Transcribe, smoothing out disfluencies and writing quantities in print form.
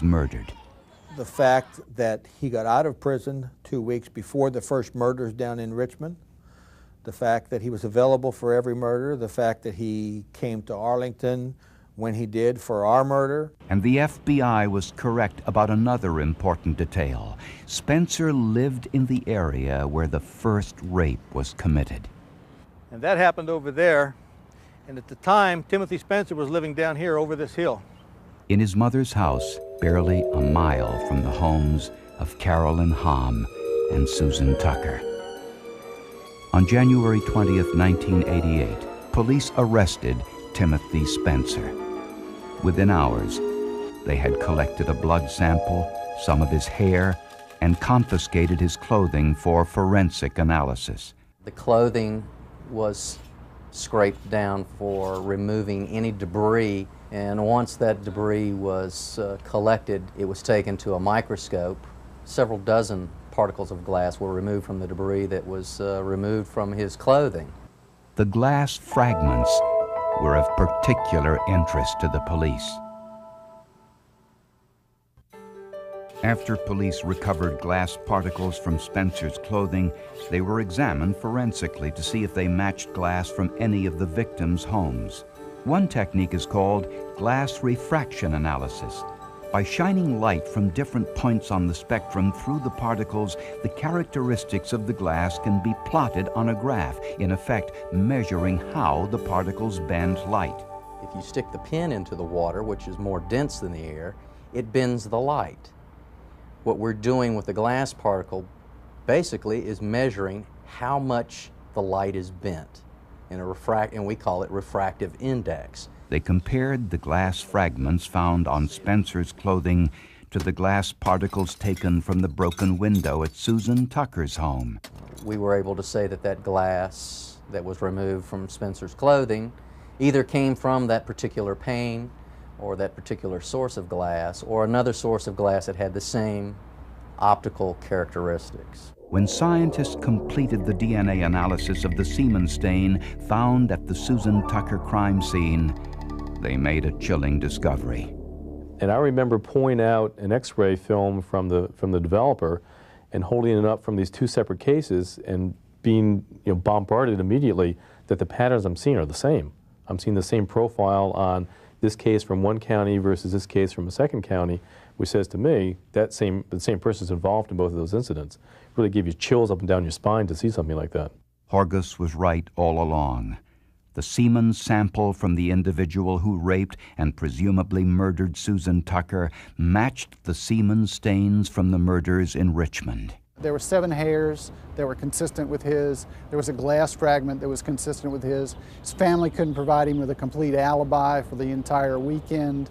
murdered. The fact that he got out of prison 2 weeks before the first murders down in Richmond, the fact that he was available for every murder, the fact that he came to Arlington when he did for our murder. And the FBI was correct about another important detail. Spencer lived in the area where the first rape was committed. And that happened over there. And at the time, Timothy Spencer was living down here over this hill. In his mother's house, barely a mile from the homes of Carolyn Hom and Susan Tucker. On January 20th, 1988, police arrested Timothy Spencer. Within hours, they had collected a blood sample, some of his hair, and confiscated his clothing for forensic analysis. The clothing was scraped down for removing any debris, and once that debris was collected, it was taken to a microscope. Several dozen particles of glass were removed from the debris that was removed from his clothing. The glass fragments were of particular interest to the police. After police recovered glass particles from Spencer's clothing, they were examined forensically to see if they matched glass from any of the victims' homes. One technique is called glass refraction analysis. By shining light from different points on the spectrum through the particles, the characteristics of the glass can be plotted on a graph, in effect measuring how the particles bend light. If you stick the pen into the water, which is more dense than the air, it bends the light. What we're doing with the glass particle basically is measuring how much the light is bent, and we call it refractive index. They compared the glass fragments found on Spencer's clothing to the glass particles taken from the broken window at Susan Tucker's home. We were able to say that that glass that was removed from Spencer's clothing either came from that particular pane or that particular source of glass, or another source of glass that had the same optical characteristics. When scientists completed the DNA analysis of the semen stain found at the Susan Tucker crime scene, they made a chilling discovery. And I remember pulling out an X-ray film from the developer and holding it up from these two separate cases and being bombarded immediately that the patterns I'm seeing are the same. I'm seeing the same profile on this case from one county versus this case from a second county, which says to me that the same person's involved in both of those incidents. It really gave you chills up and down your spine to see something like that. Horgus was right all along. The semen sample from the individual who raped and presumably murdered Susan Tucker matched the semen stains from the murders in Richmond. There were 7 hairs that were consistent with his. There was a glass fragment that was consistent with his. His family couldn't provide him with a complete alibi for the entire weekend.